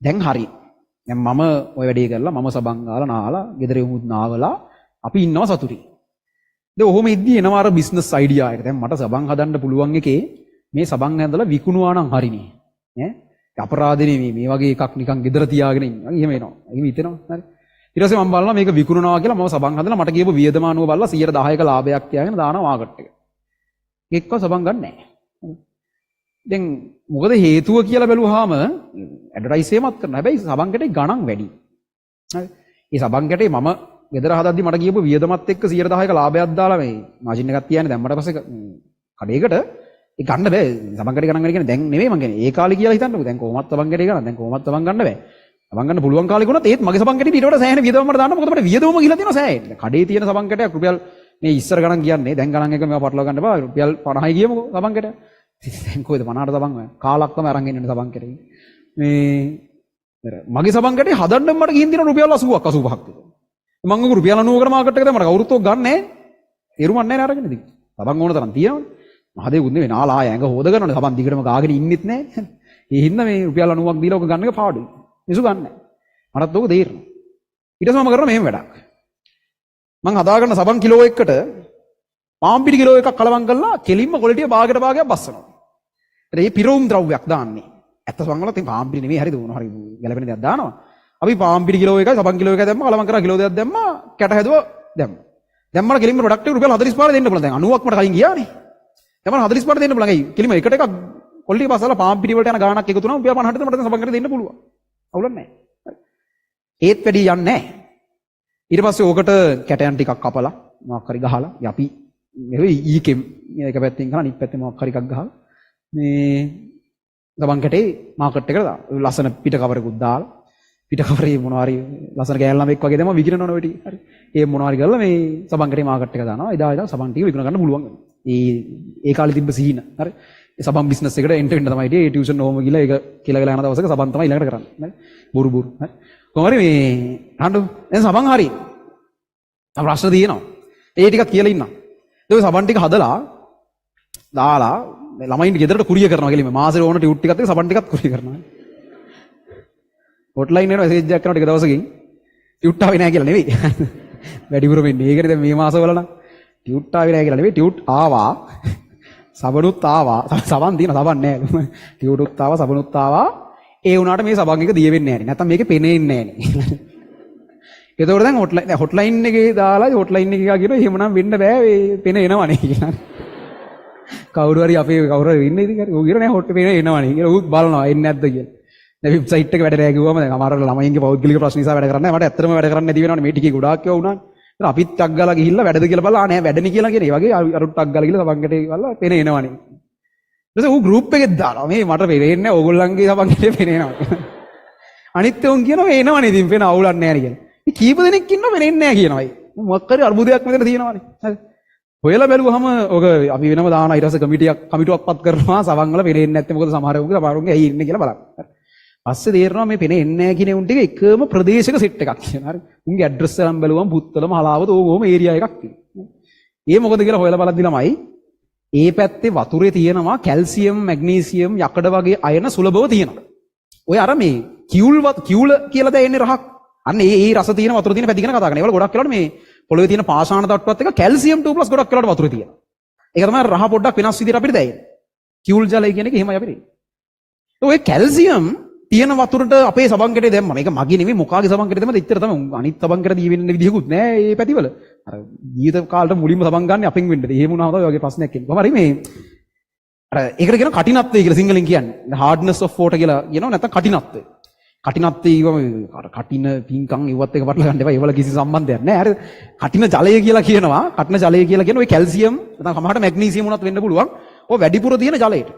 දැන් හරි. දැන් මම ওই වැඩේ කරලා මම සබන් ගාලා නාලා ගෙදර යමුත් නාවලා අපි ඉන්නවා සතුටින්. දැන් ඔහොම ඉද්දි එනවා අර බිස්නස් අයිඩියා එක. දැන් මට සබන් හදන්න පුළුවන් එකේ මේ සබන් ඇඳලා විකුණුවා නම් හරිනේ. ඈ අපරාධ නෙමෙයි මේ වගේ එකක් නිකන් ගෙදර තියාගෙන ඉන්නවා. එහෙම එනවා. එහෙම හිතෙනවා. හරි. ඊට පස්සේ මම බලනවා මේක විකුණනවා කියලා මම සබන් හදලා මට කියපු වියදමානුව බලලා 110ක ලාභයක් තියාගෙන දානවා මාකට් එකට. එක්ක සබන් ගන්න නැහැ. දැන් මොකද හේතුව කියලා බැලුවාම ඇඩ්වර්ටයිස් එකමත් කරනවා. හැබැයි සබන් කැටේ ගණන් වැඩි. හරි. මේ සබන් කැටේ මම ගෙදර හදද්දි මට කියපු වියදමත් එක්ක 110ක ලාභයක් දාලා මේ මාජින් එකක් තියන්නේ දැම්මට පස්සේ කඩේකට ඒ ගන්න බෑ. සබන් කැටේ ගණන් වැඩි කියන්නේ දැන් නෙමෙයි මං කියන්නේ. ඒ කාලේ කියලා හිතන්නකෝ. දැන් කොහොමත් සබන් කැටේ ගණන්. දැන් කොහොමත් සබන් ගන්න බෑ. සබන් ගන්න පුළුවන් කාලේ වුණත් ඒත් මගේ සබන් කැටේ ඊට වඩා සෑහෙන වියදම මට දාන්න. මොකද මට වියදම ගිහලා තියෙනවා සෑහෙන. කඩේ තියෙන සබන් කැටයක් රුපියල් මේ ඉස්සර ගණන් කියන්නේ. දැන් ගණන් එක මේවා පටලවා ගන්න බෑ. රුපියල් 50යි කියමුකෝ සබන් කැටයක්. දැන් කොහෙද 50ට සබන් ඔය කාලක් තමයි අරන් ඉන්නේ සබන් කැටේ. මේ මගේ සබන් කැටේ හදන්න මට ගිහින් දින රුපියල් 80ක් 85ක් විතර. මම ඔක රුපියල් 90කට මාකට් එකට මට කවුරුත් ඔක් ගන්න නැහැ. එරුමක් නැහැ නේ අරගෙන ඉතින්. සබන් ඕන තරම් තියෙනවනේ. මහදේ උන්නේ නාලා ආය ඇඟ හොද ගන්නනේ සබන් දිගටම ගාගෙන ඉන්නෙත් නැහැ. ඒ හින්දා මේ රුපියල් 90ක් දීලා ඔක ගන්න එක පාඩුයි. මිසු ගන්න නැහැ. මටත් ඔක තේරෙනවා. ඊට පස්සේ මම කරනවා මෙහෙම වැඩක්. මම හදාගන්න සබන් කිලෝ එකකට පාන් පිටි කිලෝ එකක් කලවම් කරලා කෙලින්ම ක්වොලිටිය භාගයට භාගයක් බස්සනවා. ඒ පිරවුම් ද්‍රව්‍යයක් දාන්නේ. ඇත්ත සබන් වල තියෙන පාන් පිටි නෙමෙයි හරිද මොනවා හරි ගැලපෙන දෙයක් දානවා. අපි පාන් පිටි කිලෝ එකයි සබන් කිලෝ එකයි දැම්ම කලවම් කරලා කිලෝ දෙකක් දැම්ම කැට හැදුවා දැම්ම. දැන් මට කෙලින්ම ප්‍රොඩක්ට් එක රුපියල් 45 දෙන්න පුළුවන්. දැන් 90ක් මට කලින් ගියානේ. දැන් මට 45 දෙන්න පුළුවන්. ඒ කෙලින්ම එකට එකක් ක්වොලිටි බස්සලා පාන් පිටි වලට යන ගාණක් එකතු වුණාම රුපියල් 50ට මට දැන් සබන් කරේ දෙන්න පුළුවන්. අවුලක් නැහැ. ඒත් වැඩි යන්නේ නැහැ. ඊට පස්සේ ඕකට කැටයන් ටිකක් කපලා මොකක් හරි ගහලා අපි නෙවෙයි ඊකෙම් මේක පැත්තෙන් ගහලා අනිත් පැත්තේ මොකක් හරි එකක් ගහලා මේ සබන් කැටේ මාකට් එකට දාලා ලස්සන පිට කවරකුත් දාලා පිට කවරේ මොනවා හරි ලස්සන ගෑල්ලම එක් වගේ දැම්ම විකිනනවනේ ඔය ටික. හරි. ඒ මොනවා හරි කරලා මේ සබන් කැටේ මාකට් එක දානවා. එදා සබන් ටික විකුණ ගන්න පුළුවන්. ඒ කාලේ තිබ්බ සීන. හරි. ඒ සබන් බිස්නස් එකට එන්ටර් වෙන්න තමයි හිටියේ. ඒ ටියුෂන් ඕම ගිහලා ඒක කියලා ගලා යන දවසක සබන් තමයි ඊළඟට කරන්නේ. හරි. බොරු බොරු. හරි. කොහොමද මේ අහන්න දැන් සබන් හරි. තව ප්‍රශ්න තියෙනවා. ඒ ටිකක් කියලා ඉන්නවා. ඒ සබන් ටික හදලා දාලා ළමයින්ට ගෙදරට කුරිය කරනවා කියලා මේ මාසෙට ඕන ටියුට් ටිකත් එක්ක සබන් ටිකත් කුරිය කරනවා. හොට්ලයින් එනවා මෙසේජ් එකක් කරනවා ටික දවසකින් ටියුට් ආවේ නැහැ කියලා නෙවෙයි. වැඩිපුර වෙන්නේ ඒකනේ දැන් මේ මාසවල නම් ටියුට් ආවේ නැහැ කියලා නෙවෙයි ටියුට් ආවා. සබනුත් ආවා. සබන් දින සබන් නැහැ. ටියුට්ුත් ආවා සබනුත් ආවා. ඒ වුණාට මේ සබන් එක දිය වෙන්නේ නැහැ නේ. නැත්තම් මේකේ පෙනෙන්නේ නැහැ නේ. ඒතකොට දැන් හොට්ලයින් එකේ දාලා හොට්ලයින් එකේ කියනවා එහෙමනම් වෙන්න බෑ මේ පෙන එනවනේ කියලා. කවුරු හරි අපේ කවුරු හරි ඉන්නේ ඉතින් හරි. ඌ කියනවා නෑ හොට් පෙන එනවනේ කියලා. ඌත් බලනවා එන්නේ නැද්ද කියලා. දැන් වෙබ්සයිට් එක වැඩ නැහැ කිව්වම දැන් අමාරු ළමයින්ගේ පෞද්ගලික ප්‍රශ්න නිසා වැඩ කරන්නේ නැහැ. මට ඇත්තටම වැඩ කරන්න නැති වෙනවනේ මේ ටිකේ ගොඩාක් ඒවා වුණානේ. ඒත් අපිත් ටක් ගාලා ගිහිල්ලා වැඩද කියලා බලලා නෑ වැඩනේ කියලා කියන. ඒ වගේ අරුත් ටක් ගාලා ගිහලා සබන් කැටේ බලලා පෙන එනවනේ. ඊට පස්සේ ඌ ගෲප් එකෙත් දානවා මේ මට පෙරෙන්නේ නැහැ ඕගොල්ලන්ගේ සබන් කැටේ පෙන එනවා. අනිත් උන් කියනවා එනවනේ ඉතින් පෙන අවුලක් නැහැ නේ කියලා. කීප දෙනෙක් ඉන්නව වෙන්නේ නැහැ කියනවා. මොකක් හරි අර්බුදයක් මෙතන තියෙනවානේ. හරි. හොයලා බැලුවහම ඔක අපි වෙනම දාන ඊට පස්සේ කමිටුවක් පත් කරනවා සවන් වල වෙන්නේ නැත්නම් මොකද සමහර උන්ගේ ඇයි ඉන්නේ කියලා බලන්න. හරි. පස්සේ තේරෙනවා මේ පෙනේ එන්නේ නැහැ කියන උන් ටික එකම ප්‍රදේශයක සෙට් එකක් කියනවා. හරි. උන්ගේ ඇඩ්‍රස් එකම බැලුවම පුත්තලම හලාවත ඕගොම ඒරියා එකක් තියෙනවා. ඒ මොකද කියලා හොයලා බලද්දි ළමයි ඒ පැත්තේ වතුරේ තියෙනවා කැල්සියම් මැග්නීසියම් යකඩ වගේ අයන සුලභව තියෙනවා. ඔය අර මේ කියුල් කියලා දැනෙන්නේ රහක්. අන්න ඒ රස තියෙන වතුර තියෙන පැති ගැන කතා කරනවා. ඒවල ගොඩක් වෙලාවට මේ පොළවේ තියෙන පාෂාණ තට්ටුවත් එක කැල්සියම් 2+ ගොඩක් වෙලාවට වතුරේ තියෙනවා. ඒක තමයි රහ පොඩ්ඩක් වෙනස් විදිහට අපිට දැනෙන්නේ. කියුල් ජලය කියන එක එහෙමයි අපිට. ඔය කැල්සියම් තියෙන වතුරට අපේ සබන් කැටේ දැම්මම මේක මගේ නෙමෙයි මොකාගේ සබන් කැටේ දැම්මද ඉතින් තමයි අනිත් සබන් කැට දී වෙන්න විදිහකුත් නෑ මේ පැතිවල. අර ජීවිත කාලෙට මුලින්ම සබන් ගන්න අපෙන් වෙන්නද. එහෙම වුණාම තමයි ඔයගේ ප්‍රශ්නයක් එන්නේ. කොහොම හරි මේ අර ඒකට කියන කටිනත්වය කියලා සිංහලෙන් කියන්නේ. hardness of water කියලා කියනවා නැත්නම් කටිනත්වය. කටිනත්වය කියවම අර කටින පිංකම් ඉවත් එක වටලා ගන්න එපා. ඒවල කිසි සම්බන්ධයක් නැහැ. හරිද? කටින ජලය කියලා කියනවා. කටින ජලය කියලා කියන ඔය කැල්සියම් නැත්නම් සමහරට මැග්නීසියම් උනත් වෙන්න පුළුවන්. ඔය වැඩිපුර තියෙන ජලයට.